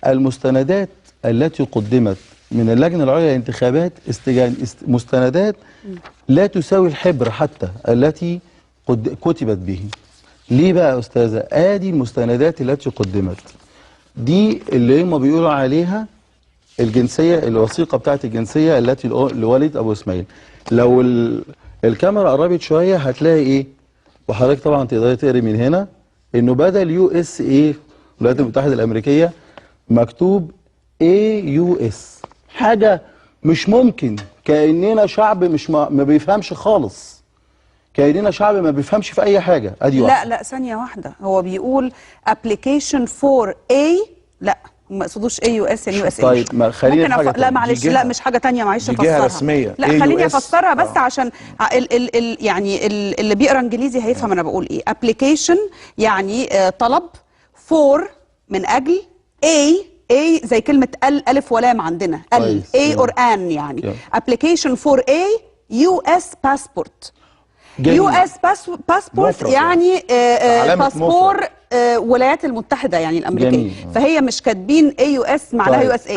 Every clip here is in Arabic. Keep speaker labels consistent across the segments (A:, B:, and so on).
A: المستندات التي قدمت من اللجنة العليا للانتخابات مستندات لا تساوي الحبر حتى التي كتبت به. ليه بقى يا أستاذة؟ آدي المستندات التي قدمت دي اللي هم بيقولوا عليها الجنسية، الوثيقة بتاعت الجنسية التي لوالد أبو إسماعيل. لو الكاميرا قربت شوية هتلاقي إيه؟ وحضرتك طبعا تقدري تقري من هنا إنه بدل USA الولايات المتحدة الأمريكية مكتوب AUS. حاجة مش ممكن، كأننا شعب مش ما بيفهمش خالص، كأننا شعب ما بيفهمش في أي حاجة. أدي واحدة.
B: لا ثانية واحدة، هو بيقول application for A، لا ما يقصدوش AUS يعني USA.
A: طيب ما خلينا حاجة
B: لا معلش، لا مش حاجة تانية، معلش
C: افسرها. جهة رسمية.
B: لا خليني افسرها بس عشان يعني اللي بيقرا انجليزي هيفهم انا بقول ايه. application يعني طلب، for من اجل، A زي كلمة ألف ولام عندنا، A or an يعني. application for A US passport. US passport يعني باسبور الولايات المتحدة يعني الأمريكية. فهي مش كاتبين AUS معناها USA،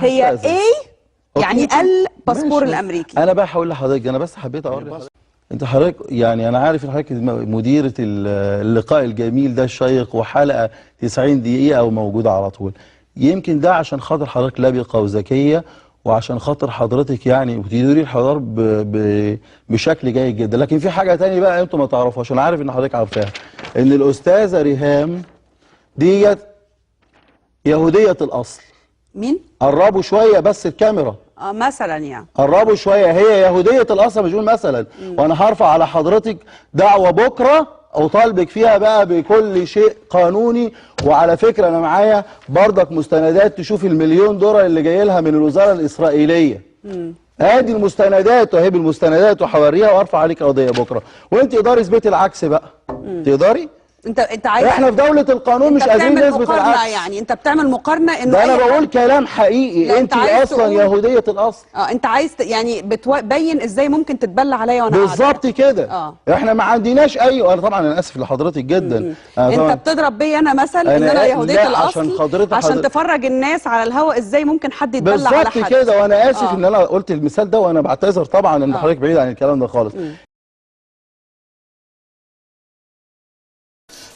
B: هي A يعني الباسبور الأمريكي.
A: أنا بقى هقول لحضرتك، أنا بس حبيت أقول لحضرتك، أنت حضرتك يعني أنا عارف إن حضرتك مديرة اللقاء الجميل ده الشيق وحلقة 90 دقيقة وموجودة على طول. يمكن ده عشان خاطر حضرتك لبقة وذكية، وعشان خاطر حضرتك يعني بتديري الحوار بشكل جيد جدا. لكن في حاجة تانية بقى انتوا ما تعرفوهاش، انا عارف ان حضرتك عارفاها، ان الأستاذة ريهام ديت يهودية الأصل.
B: مين؟
A: قربوا شوية بس الكاميرا.
B: مثلا يعني
A: قربوا شوية، هي يهودية الأصل، مش بقول مثلا. وانا هرفع على حضرتك دعوة بكرة أطالبك فيها بقى بكل شيء قانوني. وعلى فكرة أنا معايا برضك مستندات تشوف $1,000,000 اللي جاي لها من الوزارة الإسرائيلية. ادي المستندات وهي بالمستندات، وهوريها وارفع عليك قضية بكرة. وانت تقدري اثبتي العكس بقى. تقدري؟
B: انت عايز،
A: احنا في دولة القانون مش قادرين نثبت العكس.
B: يعني انت بتعمل مقارنة انه
A: ده انا بقول كلام حقيقي. انت اصلا يهودية الاصل.
B: انت عايز يعني بتبين ازاي ممكن تتبلى عليا وانا قاعده
A: بالظبط كده. احنا ما عندناش انا طبعا انا اسف لحضرتك جدا.
B: انت بتضرب بيا انا مثل ان انا يهودية الاصل عشان تفرج الناس على الهواء ازاي ممكن حد يتبلى على حد.
A: بالظبط كده. وانا اسف ان انا قلت المثال ده، وانا بعتذر طبعا ان حضرتك بعيد عن الكلام ده خالص.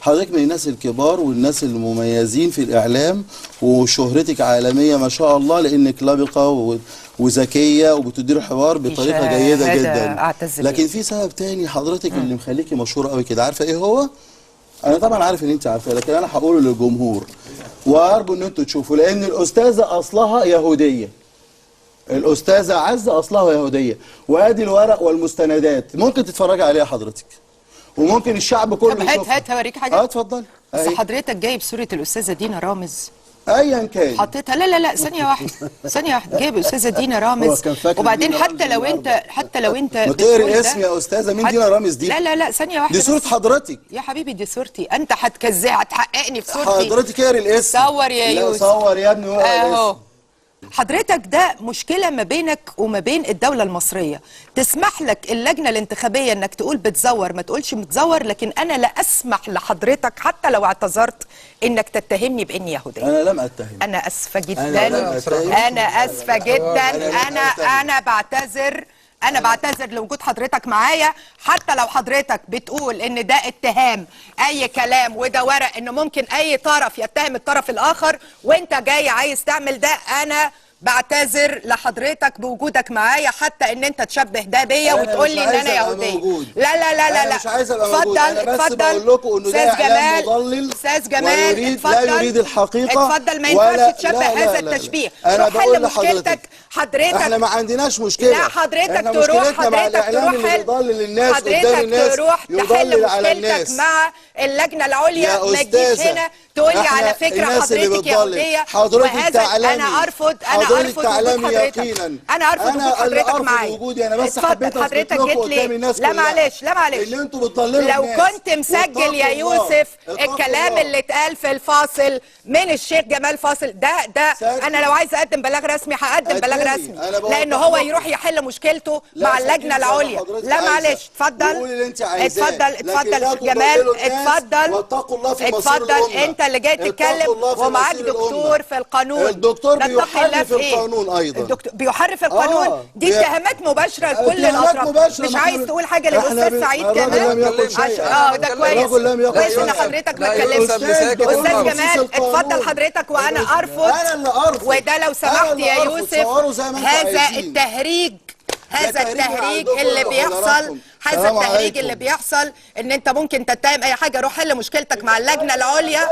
A: حضرتك من الناس الكبار والناس المميزين في الإعلام، وشهرتك عالمية ما شاء الله، لأنك لبقة وذكية وبتدير الحوار بطريقة جيدة جدا. لكن في سبب تاني حضرتك اللي مخليكي مشهورة قوي كده، عارفة إيه هو؟ أنا طبعا عارف إن أنت عارفة، لكن أنا هقوله للجمهور وأرجو إن أنتوا تشوفوا، لأن الأستاذة أصلها يهودية. الأستاذة عزة أصلها يهودية، وأدي الورق والمستندات ممكن تتفرجي عليها حضرتك، وممكن الشعب كله يشوفها.
D: هات هوريك حاجه.
A: اتفضل.
D: بس حضرتك جايب صوره الاستاذه دينا رامز
A: ايا كان
D: حطيتها. لا ثانيه واحده جايب الاستاذه دينا رامز، وبعدين حتى لو انت
A: ما تقري اسمي يا استاذه. مين دينا رامز دي؟
D: لا ثانيه واحده،
A: دي صوره حضرتك
D: يا حبيبي. دي صورتي انت. هتحققني في صورتي.
A: حضرتك اقري الاسم.
D: صور يا يوسف.
A: صور يا ابني
D: اهو. حضرتك ده مشكلة ما بينك وما بين الدولة المصرية. تسمح لك اللجنة الانتخابية انك تقول بتزور، ما تقولش متزور، لكن انا لا اسمح لحضرتك حتى لو اعتذرت انك تتهمني باني يهودية.
A: انا لم اتهم.
D: انا اسفة جدا. انا اسفة جدا. انا بعتذر لوجود حضرتك معايا، حتى لو حضرتك بتقول ان ده اتهام اي كلام وده ورق ان ممكن اي طرف يتهم الطرف الاخر وانت جاي عايز تعمل ده. انا بعتذر لحضرتك بوجودك معايا، حتى ان انت تشبه ده بيا وتقول لي ان انا يهوديه.
A: لا مش عايز ابقى موجود. انا بس بقول لكم انه ده اعلام مضلل.
D: استاذ جمال اتفضل.
A: لا يريد الحقيقه.
D: اتفضل، ما ينفعش تشبه هذا التشبيه.
A: انا بقول
D: لحضرتك حضرتك
A: احنا ما عندناش مشكله.
D: لا حضرتك تروح تحل مشكلتك مع اللجنه العليا. ما تجيش هنا تقول لي على فكره حضرتك يهوديه.
A: حضرتك تعلمي.
D: انا ارفض وجود حضرتك. انا ارفض وجود حضرتك معايا.
A: انا بس حبيت
D: حضرتك جيت لي. لا معلش
A: اللي انتوا بتضللوا
D: لو كنت مسجل يا يوسف الكلام اللي اتقال في الفاصل من الشيخ جمال فاصل ده انا لو عايز اقدم بلاغ رسمي هقدم بلاغ رسمي، لان هو يروح يحل مشكلته مع اللجنه العليا. لا معلش اتفضل جمال اتفضل انت اللي جاي تتكلم ومعاك دكتور في القانون.
C: الدكتور
D: نتقي
C: بيحرف القانون ايضا.
D: الدكتور بيحرف القانون. دي اتهامات مباشره لكل
C: اتهامات
D: الاطراف.
C: مباشرة.
D: مش عايز تقول حاجه للاستاذ سعيد
C: الراجل
D: كمان؟
C: لم يقل شيئا.
D: ده كويس.
C: الراجل لم يقل
D: كويس ان
C: شيئا.
D: حضرتك ما
E: لا،
D: اتكلمتش.
E: يوسف
D: استاذ
E: مساكن
D: جمال اتفضل حضرتك وانا ارفض.
C: انا اللي ارفض.
D: وده لو سمحت يا يوسف، هذا التهريج، هذا التهريج اللي بيحصل، هذا التهريج اللي بيحصل ان انت ممكن تتهم اي حاجه. روح حل مشكلتك مع اللجنه العليا